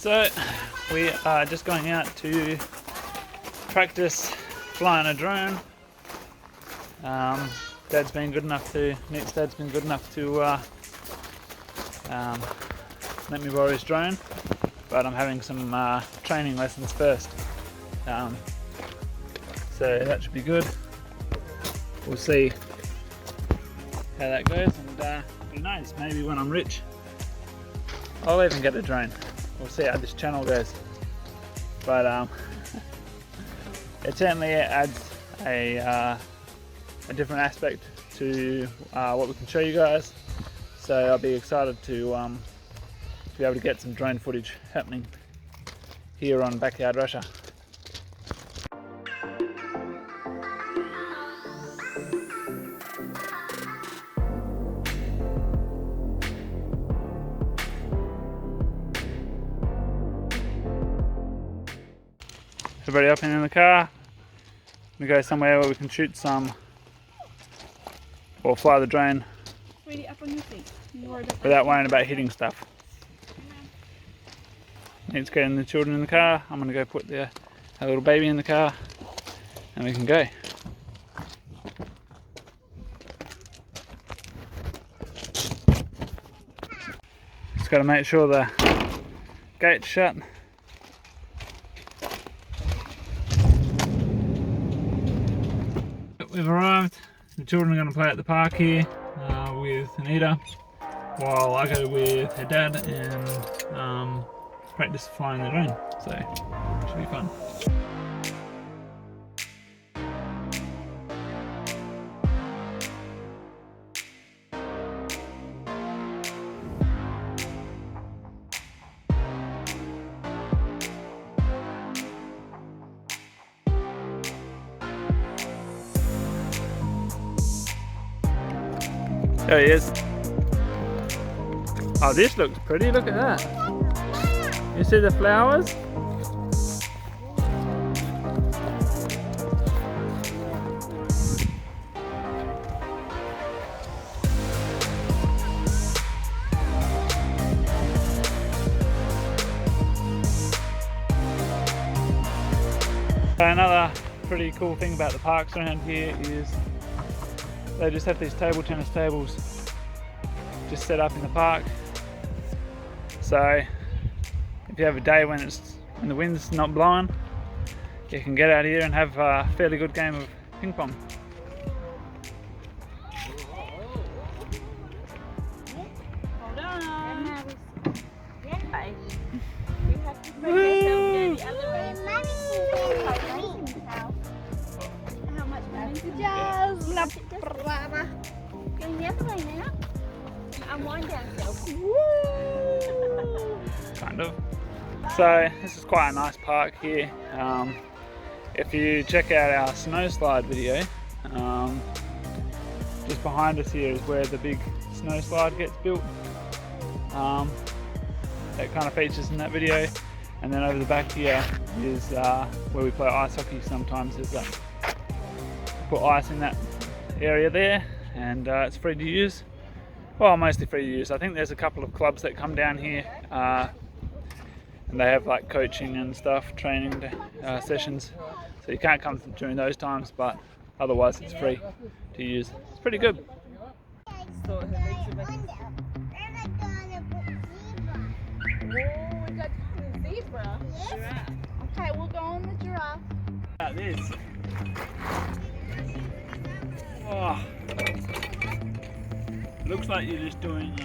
So we are just going out to practice flying a drone. Nick's been good enough to let me borrow his drone, but I'm having some training lessons first. So that should be good. We'll see how that goes, and who knows, maybe when I'm rich I'll even get a drone. We'll see how this channel goes, but it certainly adds a different aspect to what we can show you guys, so I'll be excited to be able to get some drone footage happening here on Backyard Russia. Everybody up and in the car. We go somewhere where we can shoot some or fly the drone without worrying about hitting stuff. Let's get the children in the car. I'm going to go put our little baby in the car and we can go. Just got to make sure the gate's shut. We've arrived. The children are going to play at the park here with Anita, while I go with her dad and practice flying the drone. So it should be fun. There he is. Oh, this looks pretty. Look at that. You see the flowers? Another pretty cool thing about the parks around here is they just have these table tennis tables just set up in the park. So if you have a day when the wind's not blowing, you can get out here and have a fairly good game of ping pong. Hold on. We have to make ourselves near the elevator. How much money? Just going the other way now. Unwind ourselves. Kind of. So this is quite a nice park here. If you check out our snow slide video, just behind us here is where the big snow slide gets built. That kind of features in that video, and then over the back here is where we play ice hockey. Sometimes there's put ice in that area there, and it's free to use. Well, mostly free to use. I think there's a couple of clubs that come down here and they have like coaching and stuff, training sessions, so you can't come during those times, but otherwise it's free to use. It's pretty good. Oh, we got the zebra. Yes. Okay, we'll go on the giraffe. Like this. Oh. Looks like you're just doing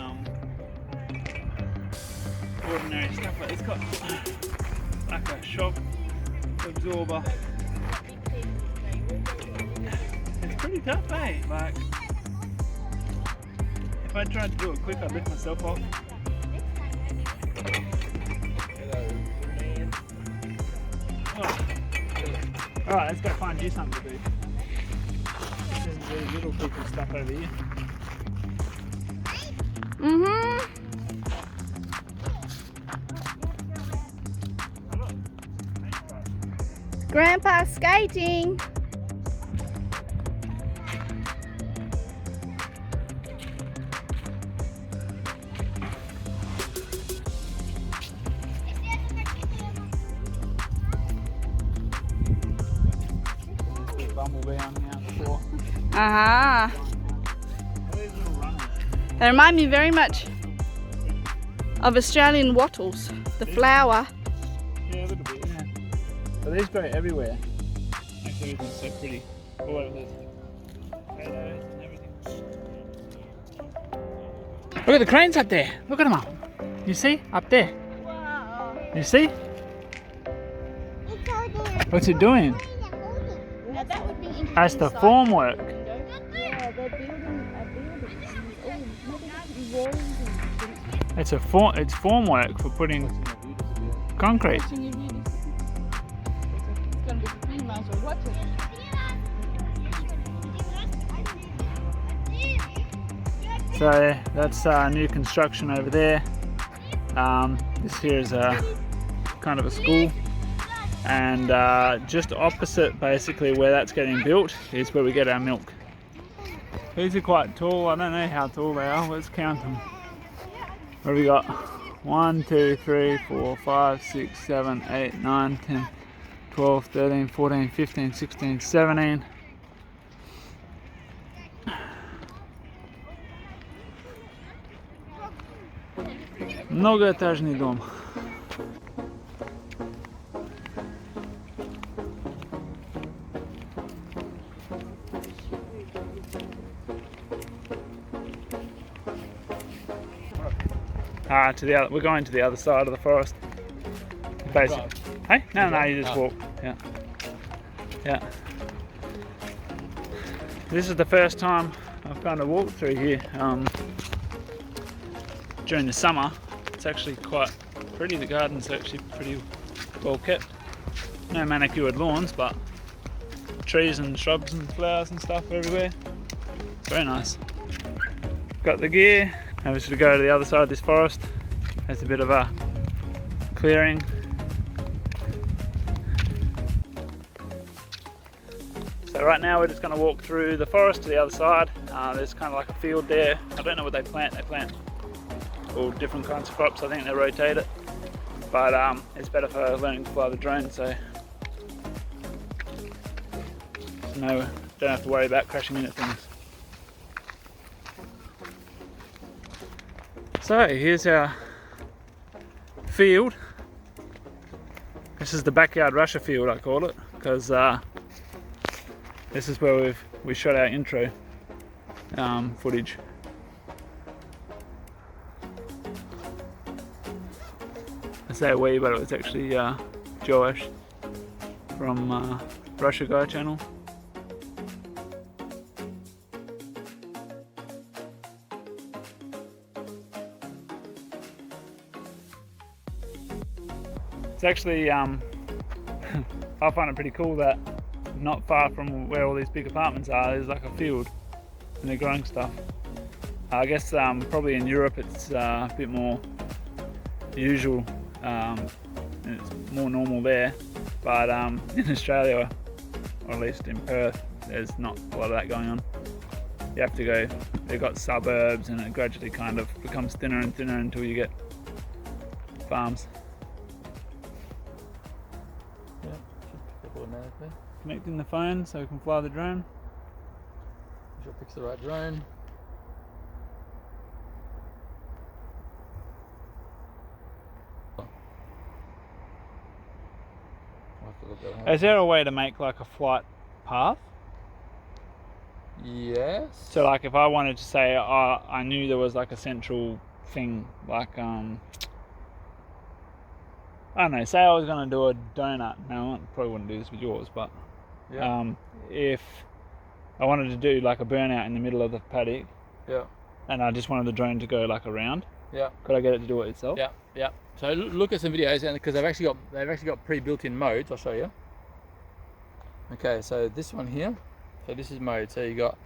ordinary stuff, but it's got like a shock absorber. It's pretty tough, eh? Like, if I tried to do it quick, I'd lift myself off. Oh. Alright, let's go find you something to do. This is the little people stuff over here. Grandpa's skating. Uh-huh. They remind me very much of Australian wattles, the flower. Yeah, a little bit, yeah. But these grow everywhere. Actually, everything's so pretty. All over this. Potatoes and everything. Look at the cranes up there. Look at them up. You see? Up there. Wow. You see? What's it doing? Now that would be interesting. That's the formwork. Yeah, they're building a building. Oh, maybe they can walls and It's formwork for putting concrete. It's gonna be pretty much a watch it. So that's new construction over there. This here is a kind of a school, and just opposite basically where that's getting built is where we get our milk. These are quite tall. I don't know how tall they are. Let's count them. What have we got? 1, 2, 3, 4, 5, 6, 7, 8, 9, 10, 12, 13, 14, 15, 16, 17. Многоэтажный дом. We're going to the other side of the forest. Basically. Hey? No, you just walk. Yeah. Yeah. This is the first time I've kind of walked through here during the summer. It's actually quite pretty. The garden's actually pretty well kept. No manicured lawns, but trees and shrubs and flowers and stuff everywhere. Very nice. Got the gear. Now we should go to the other side of this forest. There's a bit of a clearing. So right now we're just going to walk through the forest to the other side. There's kind of like a field there. I don't know what they plant. They plant all different kinds of crops. I think they rotate it. But it's better for learning to fly the drone, so no, don't have to worry about crashing into things. So here's our field. This is the backyard Russia field, I call it, because this is where we shot our intro footage. I say we, but it was actually Joash from Russia Guy channel. It's actually, I find it pretty cool that not far from where all these big apartments are, there's like a field and they're growing stuff. I guess probably in Europe it's a bit more usual and it's more normal there, but in Australia, or at least in Perth, there's not a lot of that going on. You have to go, they've got suburbs and it gradually kind of becomes thinner and thinner until you get farms. Automatically. Connecting the phone so we can fly the drone. Should fix the right drone. Is there a way to make like a flight path? Yes. So like if I wanted to say I knew there was like a central thing, like I don't know, say I was going to do a donut. Now I probably wouldn't do this with yours, but Yeah. If I wanted to do like a burnout in the middle of the paddock, Yeah. and I just wanted the drone to go like around, Yeah. could I get it to do it itself? Yeah. Yeah. So look at some videos, and because they've actually got pre-built-in modes. I'll show you. Okay, so this one here. So this is mode. So you got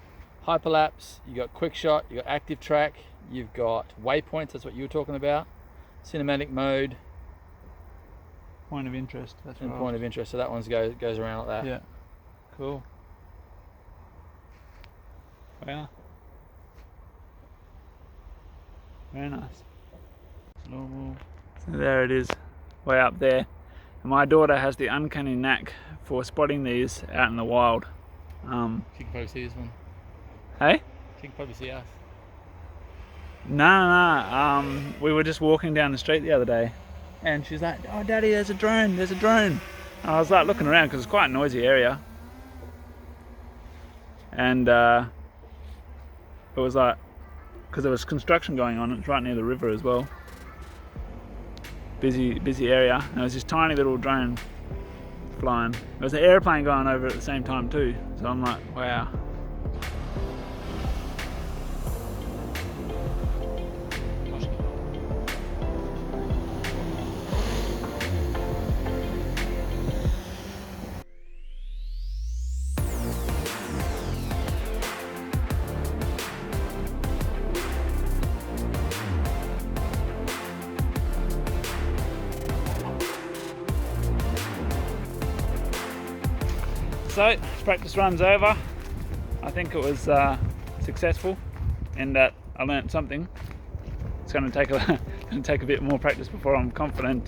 hyperlapse, you got quick shot, you got active track, you've got waypoints. That's what you were talking about. Cinematic mode. Point of interest. That's And right. point of interest. So that one goes around like that. Yeah. Cool. Wow. Very nice. So there it is, way up there. And my daughter has the uncanny knack for spotting these out in the wild. You can probably see this one. Hey? She can probably see us. No. We were just walking down the street the other day, and she's like, "Oh, Daddy, there's a drone. There's a drone." And I was like looking around because it's quite a noisy area, and it was like, because there was construction going on. It's right near the river as well. Busy area. And there was this tiny little drone flying. There was an airplane going over at the same time too. So I'm like, wow. So, practice run's over. I think it was successful in that I learnt something. It's going to take a bit more practice before I'm confident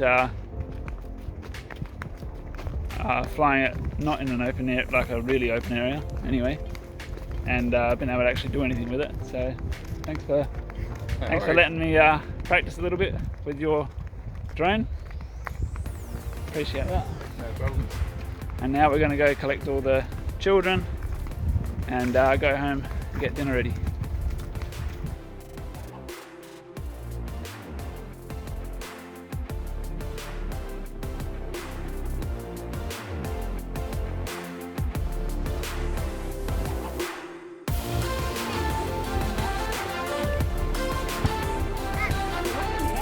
flying it not in an open air, like a really open area anyway, and been able to actually do anything with it. So thanks for letting me practice a little bit with your drone. Appreciate that. No problem. And now we're going to go collect all the children and go home and get dinner ready.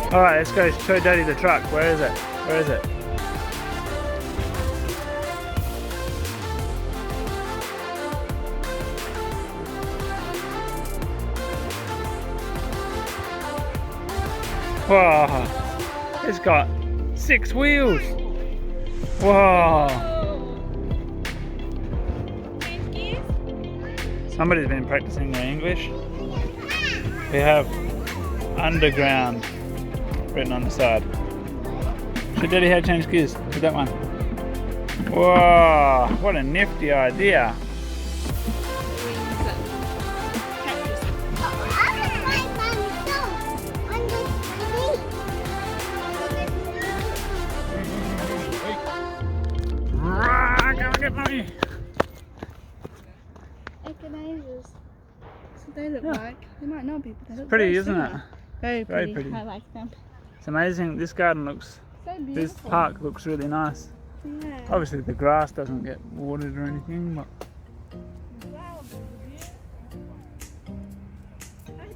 Alright, let's go show Daddy the truck. Where is it? Where is it? Wow, it's got 6 wheels. Wow. Somebody's been practicing their English. We have underground written on the side. Should Daddy have changed gears to that one? Wow, what a nifty idea. Get money. Echinacea. So they look like. You might know people. They look Pretty, very isn't similar. it? Very pretty. I like them. It's amazing. This garden looks, So beautiful. this park looks really nice. Yeah. Obviously the grass doesn't get watered or anything, but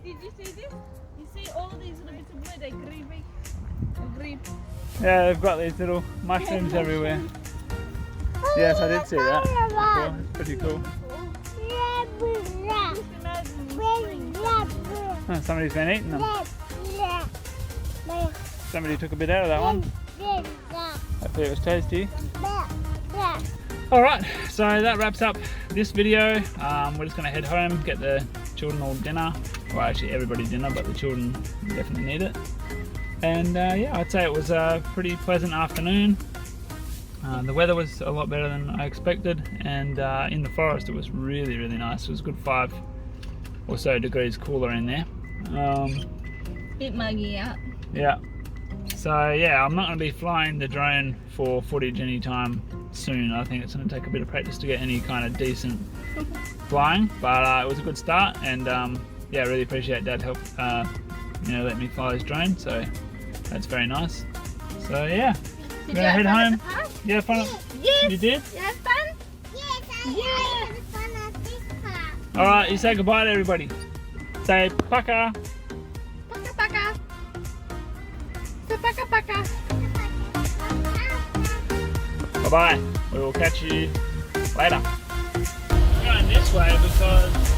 Did you see this? You see all of these little bits of wood? They're green. yeah, they've got these little mushrooms everywhere. Yes, I did see that. Cool. It's pretty cool. Oh, somebody's been eating them. Somebody took a bit out of that one. Hopefully it was tasty. Alright, so that wraps up this video. We're just going to head home, get the children all dinner. Well, actually everybody dinner, but the children definitely need it. And yeah, I'd say it was a pretty pleasant afternoon. The weather was a lot better than I expected, and in the forest it was really nice. It was a good 5 or so degrees cooler in there. Bit muggy out. Yeah. So yeah, I'm not going to be flying the drone for footage anytime soon. I think it's going to take a bit of practice to get any kind of decent flying, but it was a good start, and yeah, I really appreciate Dad help let me fly his drone, so that's very nice. So yeah, we're gonna head home. You had fun? Yes. You did? You had fun? Yes, I had fun at this park. Alright, you say goodbye to everybody. Say paka. Paka paka. Say paka paka. Bye bye. We will catch you later. We're going this way because